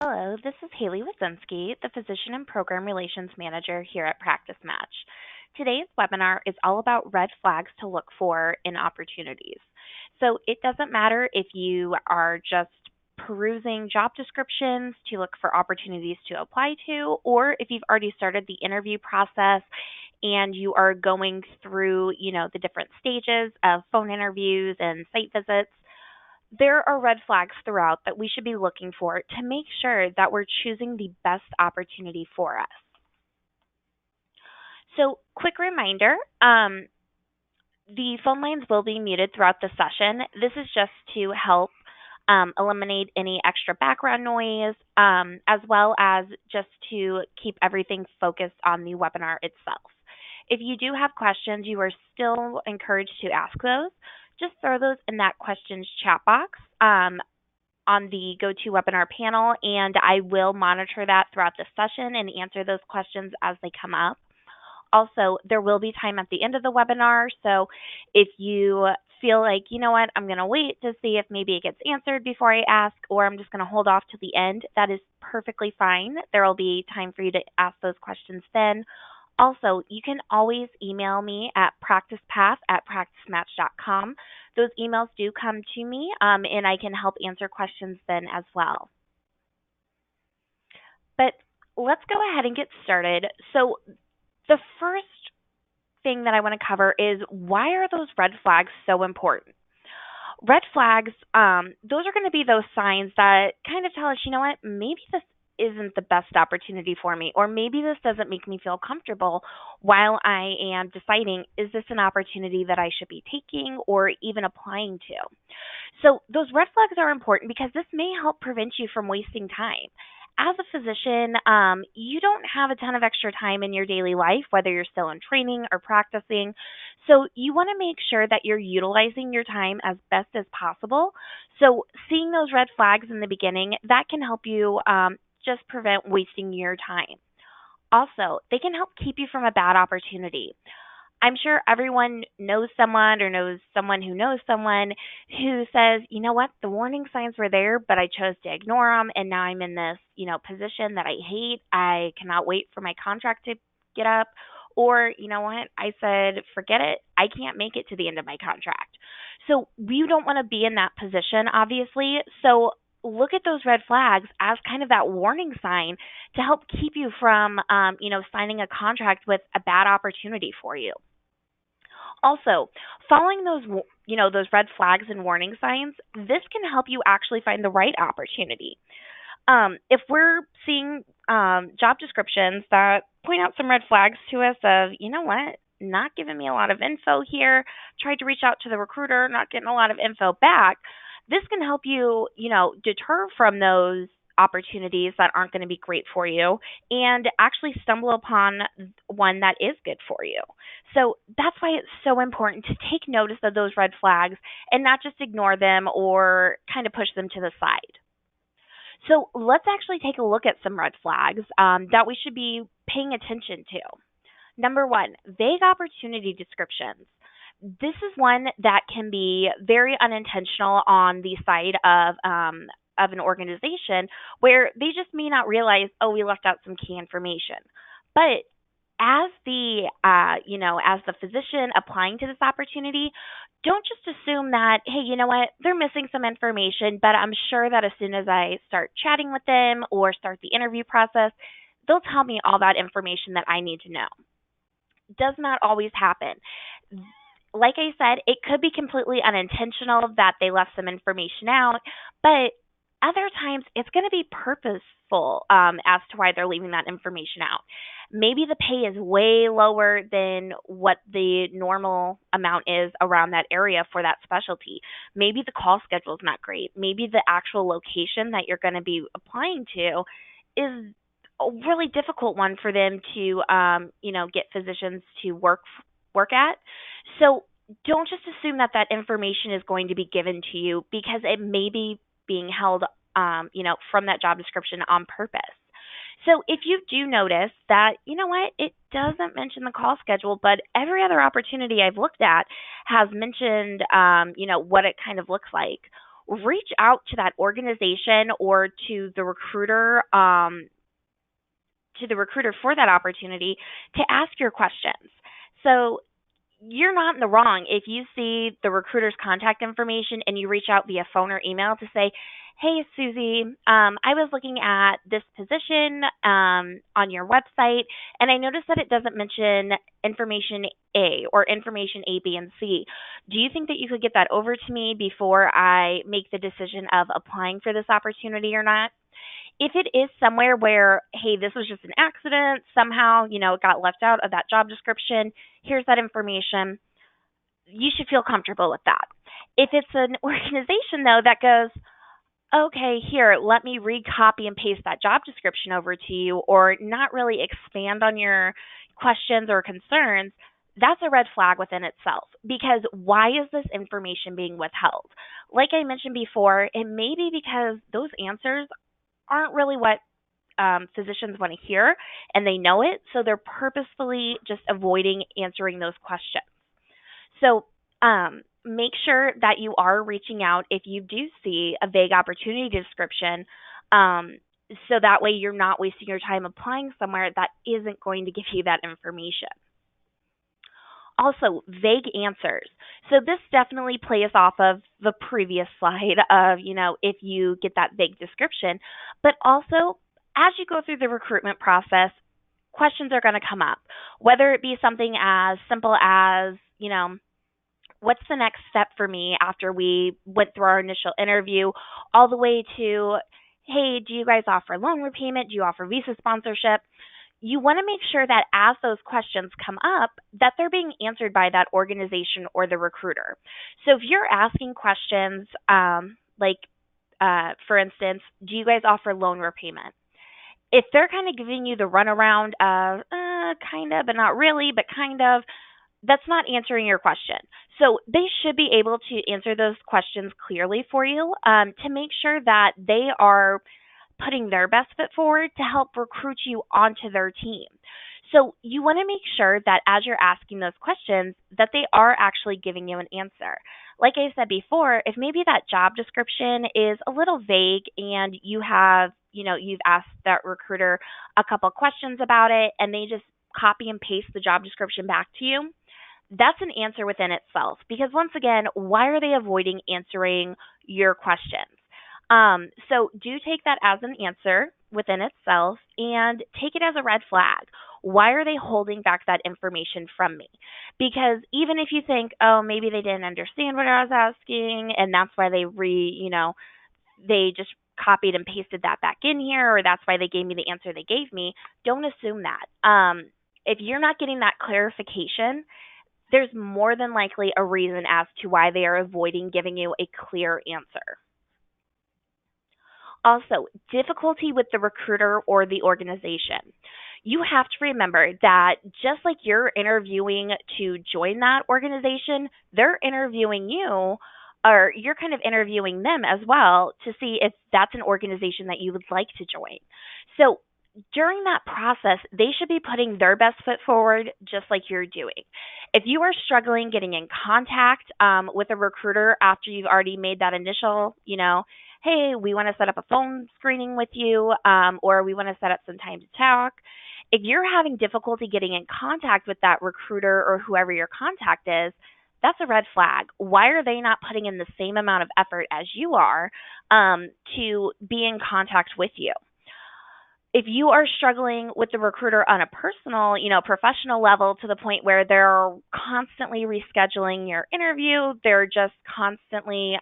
Hello, this is Haley Wazinski, the Physician and Program Relations Manager here at Practice Match. Today's webinar is all about red flags to look for in opportunities. So it doesn't matter if you are just perusing job descriptions to look for opportunities to apply to, or if you've already started the interview process and you are going through, the different stages of phone interviews and site visits. There are red flags throughout that we should be looking for to make sure that we're choosing the best opportunity for us. So, quick reminder the phone lines will be muted throughout the session. This is just to help eliminate any extra background noise, as well as just to keep everything focused on the webinar itself. If you do have questions, you are still encouraged to ask those. Just throw those in that questions chat box on the GoToWebinar panel, and I will monitor that throughout the session and answer those questions as they come up. Also, there will be time at the end of the webinar, so if you feel like, you know what, I'm going to wait to see if maybe it gets answered before I ask, or I'm just going to hold off to the end, that is perfectly fine. There will be time for you to ask those questions then. Also, you can always email me at practicepath@practicematch.com. Those emails do come to me, and I can help answer questions then as well. But let's go ahead and get started. So, the first thing that I want to cover is why are those red flags so important? Red flags, those are going to be those signs that kind of tell us, you know what, maybe this isn't the best opportunity for me, or maybe this doesn't make me feel comfortable while I am deciding, is this an opportunity that I should be taking or even applying to? So, those red flags are important because this may help prevent you from wasting time. As a physician, you don't have a ton of extra time in your daily life, whether you're still in training or practicing. So, you want to make sure that you're utilizing your time as best as possible. So, seeing those red flags in the beginning, that can help you just prevent wasting your time. Also, they can help keep you from a bad opportunity. I'm sure everyone knows someone or knows someone who knows someone who says, you know what, the warning signs were there, but I chose to ignore them. And now I'm in this, position that I hate. I cannot wait for my contract to get up. Or, you know what, I said, forget it. I can't make it to the end of my contract. So we don't want to be in that position, obviously. So look at those red flags as kind of that warning sign to help keep you from, signing a contract with a bad opportunity for you. Also, following those red flags and warning signs, this can help you actually find the right opportunity. If we're seeing job descriptions that point out some red flags to us of, you know what, not giving me a lot of info here, tried to reach out to the recruiter, not getting a lot of info back, this can help you, deter from those opportunities that aren't going to be great for you and actually stumble upon one that is good for you. So that's why it's so important to take notice of those red flags and not just ignore them or kind of push them to the side. So let's actually take a look at some red flags that we should be paying attention to. Number one, vague opportunity descriptions. This is one that can be very unintentional on the side of an organization where they just may not realize, oh, we left out some key information. But as as the physician applying to this opportunity, don't just assume that, hey, you know what, they're missing some information, but I'm sure that as soon as I start chatting with them or start the interview process, they'll tell me all that information that I need to know. Does not always happen. Like I said, it could be completely unintentional that they left some information out, but other times it's going to be purposeful as to why they're leaving that information out. Maybe the pay is way lower than what the normal amount is around that area for that specialty. Maybe the call schedule is not great. Maybe the actual location that you're going to be applying to is a really difficult one for them to, get physicians to work at. So don't just assume that that information is going to be given to you because it may be being held, from that job description on purpose. So if you do notice that, you know what, it doesn't mention the call schedule, but every other opportunity I've looked at has mentioned, what it kind of looks like. reach out to that organization or to the recruiter for that opportunity to ask your questions. So you're not in the wrong if you see the recruiter's contact information and you reach out via phone or email to say, "Hey, Susie, I was looking at this position on your website, and I noticed that it doesn't mention information A or information A, B, and C. Do you think that you could get that over to me before I make the decision of applying for this opportunity or not?" If it is somewhere where, hey, this was just an accident, somehow, it got left out of that job description, here's that information, you should feel comfortable with that. If it's an organization, though, that goes, okay, here, let me recopy and paste that job description over to you, or not really expand on your questions or concerns, that's a red flag within itself. Because why is this information being withheld? Like I mentioned before, it may be because those answers aren't really what physicians want to hear, and they know it, so they're purposefully just avoiding answering those questions. So make sure that you are reaching out if you do see a vague opportunity description, so that way you're not wasting your time applying somewhere that isn't going to give you that information. Also, vague answers. So this definitely plays off of the previous slide of, if you get that vague description, but also as you go through the recruitment process, questions are going to come up, whether it be something as simple as, what's the next step for me after we went through our initial interview, all the way to, hey, do you guys offer loan repayment? Do you offer visa sponsorship? You want to make sure that as those questions come up, that they're being answered by that organization or the recruiter. So if you're asking questions for instance, do you guys offer loan repayment? If they're kind of giving you the runaround of kind of, but not really, but kind of, that's not answering your question. So they should be able to answer those questions clearly for you, to make sure that they are putting their best foot forward to help recruit you onto their team. So you want to make sure that as you're asking those questions, that they are actually giving you an answer. Like I said before, if maybe that job description is a little vague and you've asked that recruiter a couple questions about it and they just copy and paste the job description back to you, that's an answer within itself. Because once again, why are they avoiding answering your questions? So do take that as an answer within itself and take it as a red flag. Why are they holding back that information from me? Because even if you think, oh, maybe they didn't understand what I was asking and that's why they just copied and pasted that back in here, or that's why they gave me the answer they gave me, don't assume that. If you're not getting that clarification, there's more than likely a reason as to why they are avoiding giving you a clear answer. Also, difficulty with the recruiter or the organization. You have to remember that just like you're interviewing to join that organization, they're interviewing you, or you're kind of interviewing them as well to see if that's an organization that you would like to join. So during that process, they should be putting their best foot forward just like you're doing. If you are struggling getting in contact with a recruiter after you've already made that initial, hey, we want to set up a phone screening with you, or we want to set up some time to talk. If you're having difficulty getting in contact with that recruiter or whoever your contact is, that's a red flag. Why are they not putting in the same amount of effort as you are to be in contact with you? If you are struggling with the recruiter on a personal, professional level to the point where they're constantly rescheduling your interview, they're just constantly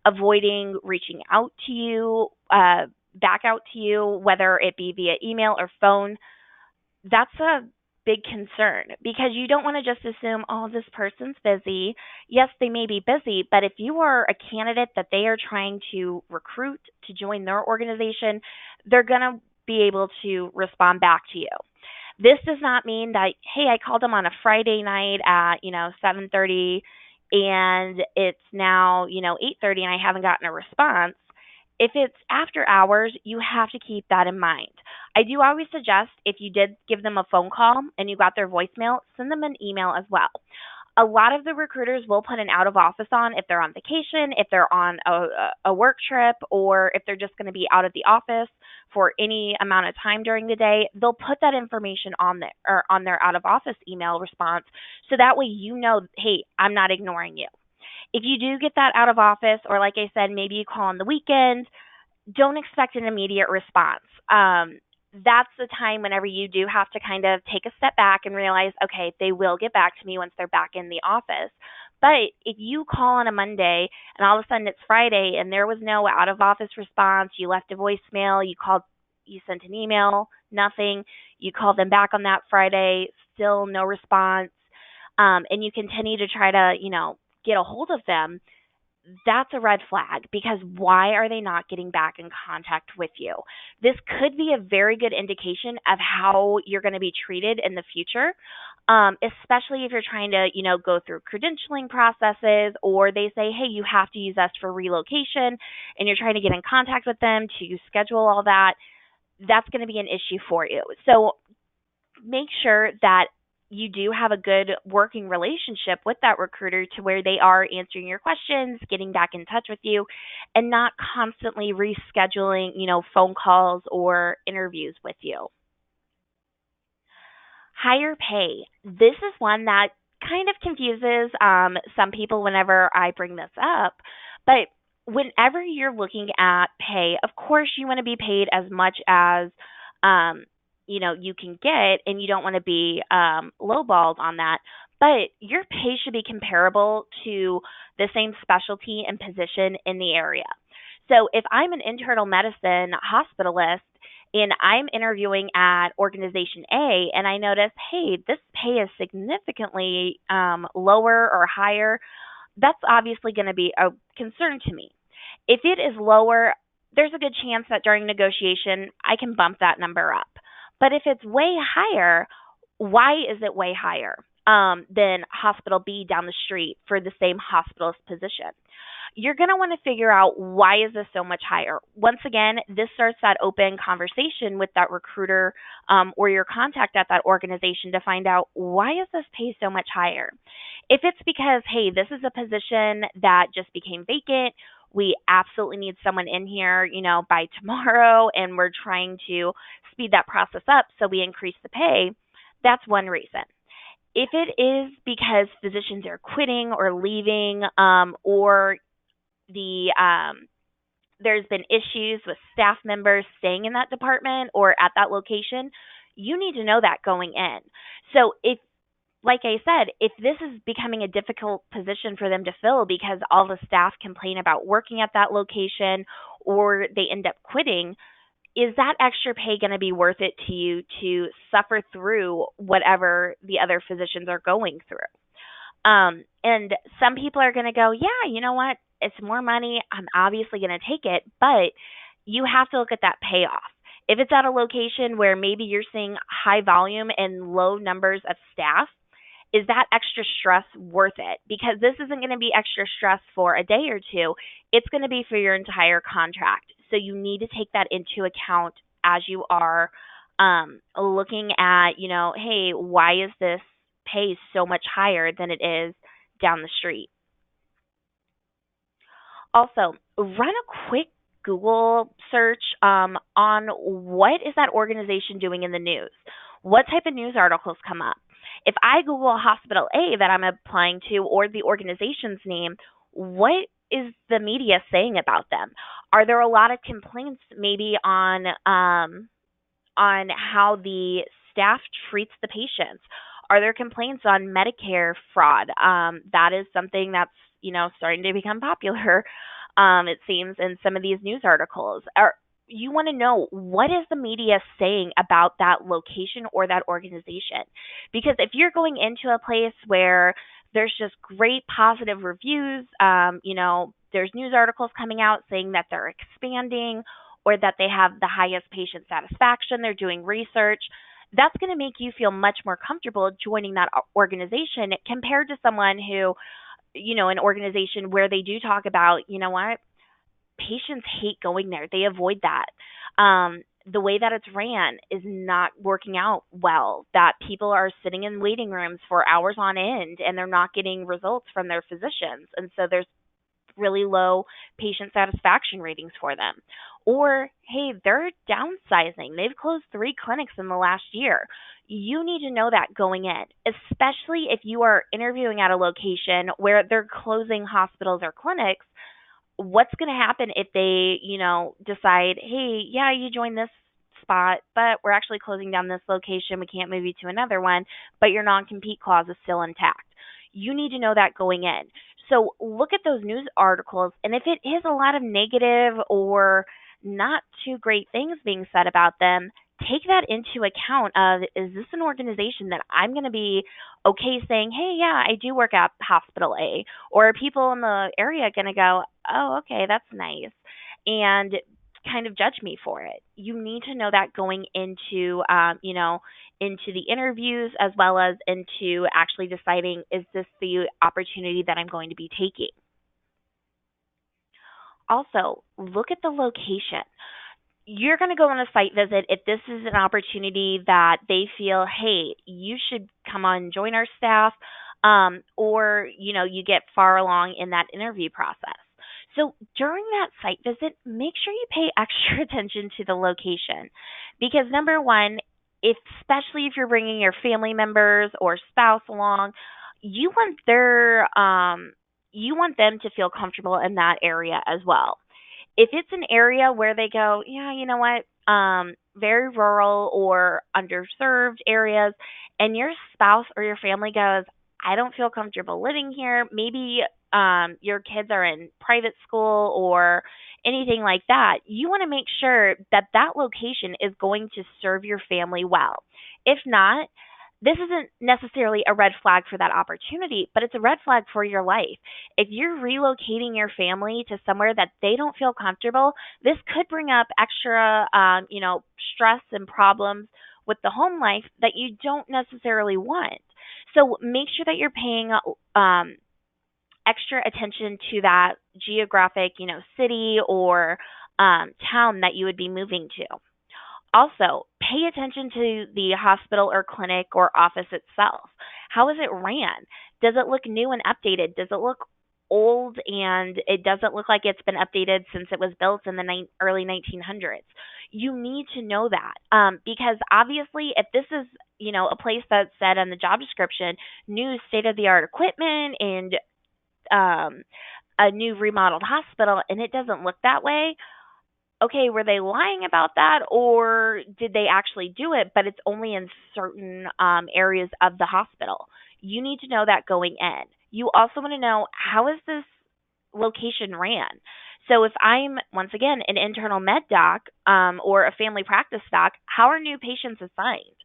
avoiding reaching out to you, back out to you, whether it be via email or phone, that's a big concern because you don't want to just assume, oh, this person's busy. Yes, they may be busy, but if you are a candidate that they are trying to recruit to join their organization, they're going to be able to respond back to you. This does not mean that, hey, I called them on a Friday night at, 7:30 and it's now, 8:30 and I haven't gotten a response. If it's after hours, you have to keep that in mind. I do always suggest if you did give them a phone call and you got their voicemail, send them an email as well. A lot of the recruiters will put an out of office on if they're on vacation, if they're on a work trip, or if they're just going to be out of the office for any amount of time during the day. They'll put that information on there or on their out of office email response, so that way you know, hey, I'm not ignoring you. If you do get that out of office, or like I said, maybe you call on the weekend, don't expect an immediate response. That's the time whenever you do have to kind of take a step back and realize, okay, they will get back to me once they're back in the office. But if you call on a Monday and all of a sudden it's Friday and there was no out of office response, you left a voicemail, you called, you sent an email, nothing, you called them back on that Friday, still no response, and you continue to try to, get a hold of them, that's a red flag, because why are they not getting back in contact with you? This could be a very good indication of how you're going to be treated in the future, especially if you're trying to, go through credentialing processes, or they say, hey, you have to use us for relocation, and you're trying to get in contact with them to schedule all that. That's going to be an issue for you. So make sure that you do have a good working relationship with that recruiter, to where they are answering your questions, getting back in touch with you, and not constantly rescheduling, phone calls or interviews with you. Higher pay. This is one that kind of confuses some people whenever I bring this up. But whenever you're looking at pay, of course you want to be paid as much as um, you can get, and you don't want to be lowballed on that. But your pay should be comparable to the same specialty and position in the area. So if I'm an internal medicine hospitalist and I'm interviewing at organization A, and I notice, hey, this pay is significantly lower or higher, that's obviously going to be a concern to me. If it is lower, there's a good chance that during negotiation I can bump that number up. But if it's way higher, why is it way higher than hospital B down the street for the same hospitalist position? You're going to want to figure out, why is this so much higher? Once again, this starts that open conversation with that recruiter, or your contact at that organization, to find out, why is this pay so much higher? If it's because, hey, this is a position that just became vacant, we absolutely need someone in here, by tomorrow, and we're trying to speed that process up so we increase the pay, that's one reason. If it is because physicians are quitting or leaving, or there's been issues with staff members staying in that department or at that location, you need to know that going in. So if, like I said, if this is becoming a difficult position for them to fill because all the staff complain about working at that location, or they end up quitting, is that extra pay going to be worth it to you to suffer through whatever the other physicians are going through? And some people are going to go, yeah, you know what? It's more money. I'm obviously going to take it, but you have to look at that payoff. If it's at a location where maybe you're seeing high volume and low numbers of staff, is that extra stress worth it? Because this isn't going to be extra stress for a day or two. It's going to be for your entire contract. So you need to take that into account as you are looking at, hey, why is this pay so much higher than it is down the street? Also, run a quick Google search on what is that organization doing in the news. What type of news articles come up? If I Google Hospital A that I'm applying to, or the organization's name, what is the media saying about them? Are there a lot of complaints maybe on how the staff treats the patients? Are there complaints on Medicare fraud? That is something that's, starting to become popular, it seems, in some of these news articles. You want to know, what is the media saying about that location or that organization? Because if you're going into a place where there's just great positive reviews, there's news articles coming out saying that they're expanding, or that they have the highest patient satisfaction, they're doing research, that's going to make you feel much more comfortable joining that organization, compared to someone who, an organization where they do talk about, patients hate going there. They avoid that. the way that it's ran is not working out well, that people are sitting in waiting rooms for hours on end and they're not getting results from their physicians. And so there's really low patient satisfaction ratings for them. Or, hey, they're downsizing. They've closed 3 clinics in the last year. You need to know that going in, especially if you are interviewing at a location where they're closing hospitals or clinics. What's going to happen if they, decide, hey, yeah, you joined this spot, but we're actually closing down this location. We can't move you to another one, but your non compete clause is still intact. You need to know that going in. So look at those news articles, and if it is a lot of negative or not too great things being said about them, take that into account of, is this an organization that I'm going to be okay saying, hey, yeah, I do work at hospital A? Or are people in the area going to go, oh, okay, that's nice, and kind of judge me for it? You need to know that going into, into the interviews, as well as into actually deciding, is this the opportunity that I'm going to be taking? Also, look at the location. You're going to go on a site visit if this is an opportunity that they feel, hey, you should come on and join our staff, or you get far along in that interview process. So during that site visit, make sure you pay extra attention to the location, because number one, especially if you're bringing your family members or spouse along, you want you want them to feel comfortable in that area as well. If it's an area where they go, yeah, you know what, very rural or underserved areas, and your spouse or your family goes, I don't feel comfortable living here. Maybe your kids are in private school or anything like that. You want to make sure that that location is going to serve your family well. If not, this isn't necessarily a red flag for that opportunity, but it's a red flag for your life. If you're relocating your family to somewhere that they don't feel comfortable, this could bring up extra, stress and problems with the home life that you don't necessarily want. So make sure that you're paying extra attention to that geographic, city or town that you would be moving to. Also, pay attention to the hospital or clinic or office itself. How is it ran? Does it look new and updated? Does it look old and it doesn't look like it's been updated since it was built in the early 1900s? You need to know that, because obviously, if this is a place that said on the job description, new state of the art equipment and um, a new remodeled hospital, and it doesn't look that way, okay, were they lying about that, or did they actually do it, but it's only in certain areas of the hospital? You need to know that going in. You also want to know, how is this location ran? So if I'm, once again, an internal med doc, or a family practice doc, how are new patients assigned?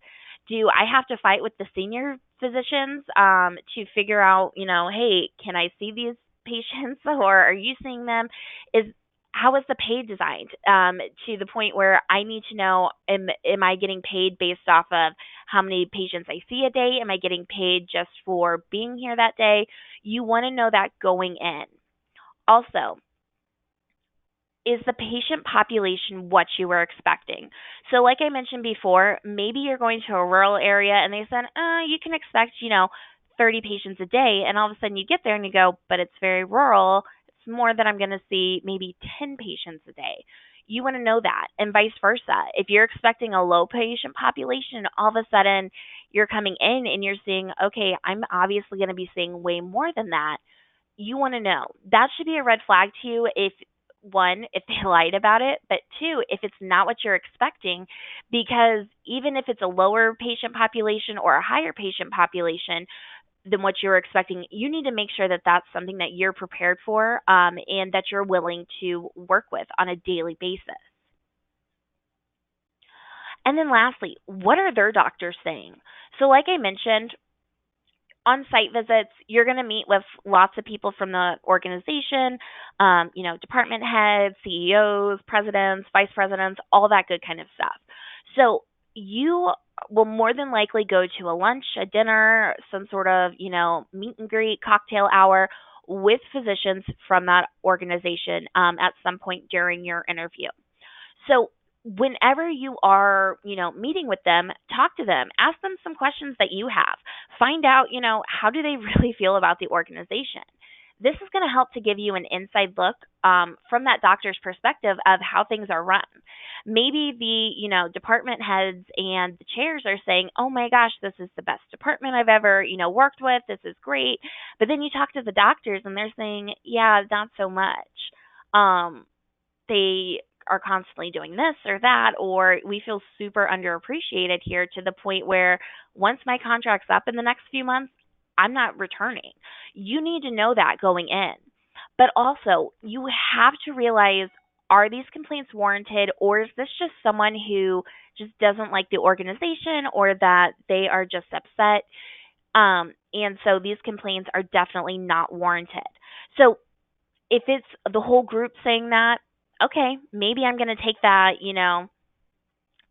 Do I have to fight with the senior physicians to figure out, hey, can I see these patients or are you seeing them? Is How is the pay designed, to the point where I need to know, am I getting paid based off of how many patients I see a day? Am I getting paid just for being here that day? You want to know that going in. Also, is the patient population what you were expecting? So, like I mentioned before, maybe you're going to a rural area and they said, you can expect, 30 patients a day. And all of a sudden you get there and you go, but it's very rural. It's more than I'm going to see maybe 10 patients a day. You want to know that, and vice versa. If you're expecting a low patient population, all of a sudden you're coming in and you're seeing, okay, I'm obviously going to be seeing way more than that. You want to know. That should be a red flag to you, if one, if they lied about it, but two, if it's not what you're expecting, because even if it's a lower patient population or a higher patient population than what you're expecting, you need to make sure that that's something that you're prepared for, and that you're willing to work with on a daily basis. And then lastly, what are their doctors saying? So, like I mentioned, on site visits, you're going to meet with lots of people from the organization, department heads, CEOs, presidents, vice presidents, all that good kind of stuff. So you will more than likely go to a lunch, a dinner, some sort of, meet and greet, cocktail hour with physicians from that organization, at some point during your interview. So whenever you are, meeting with them, talk to them, ask them some questions that you have. Find out, how do they really feel about the organization. This is going to help to give you an inside look from that doctor's perspective of how things are run. Maybe the, department heads and the chairs are saying, "Oh my gosh, this is the best department I've ever, worked with. This is great." But then you talk to the doctors and they're saying, "Yeah, not so much." They are constantly doing this or that, or we feel super underappreciated here to the point where once my contract's up in the next few months, I'm not returning. You need to know that going in. But also, you have to realize, are these complaints warranted, or is this just someone who just doesn't like the organization or that they are just upset? And so these complaints are definitely not warranted. So if it's the whole group saying that, okay, maybe I'm going to take that,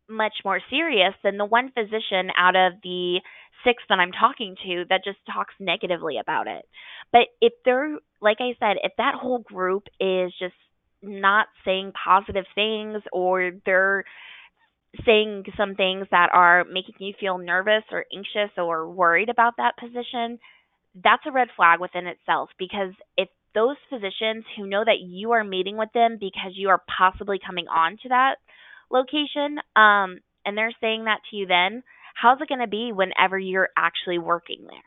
much more serious than the one physician out of the six that I'm talking to that just talks negatively about it. But if they're, like I said, if that whole group is just not saying positive things, or they're saying some things that are making you feel nervous or anxious or worried about that position, that's a red flag within itself. Because if those physicians who know that you are meeting with them because you are possibly coming on to that location, and they're saying that to you, then how's it going to be whenever you're actually working there?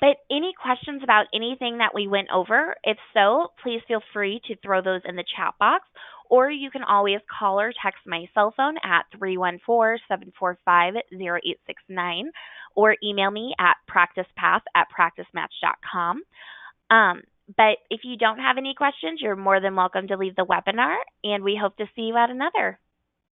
But any questions about anything that we went over? If so, please feel free to throw those in the chat box, or you can always call or text my cell phone at 314-745-0869, or email me at practicepath@practicematch.com. Um, but if you don't have any questions, you're more than welcome to leave the webinar, and we hope to see you at another.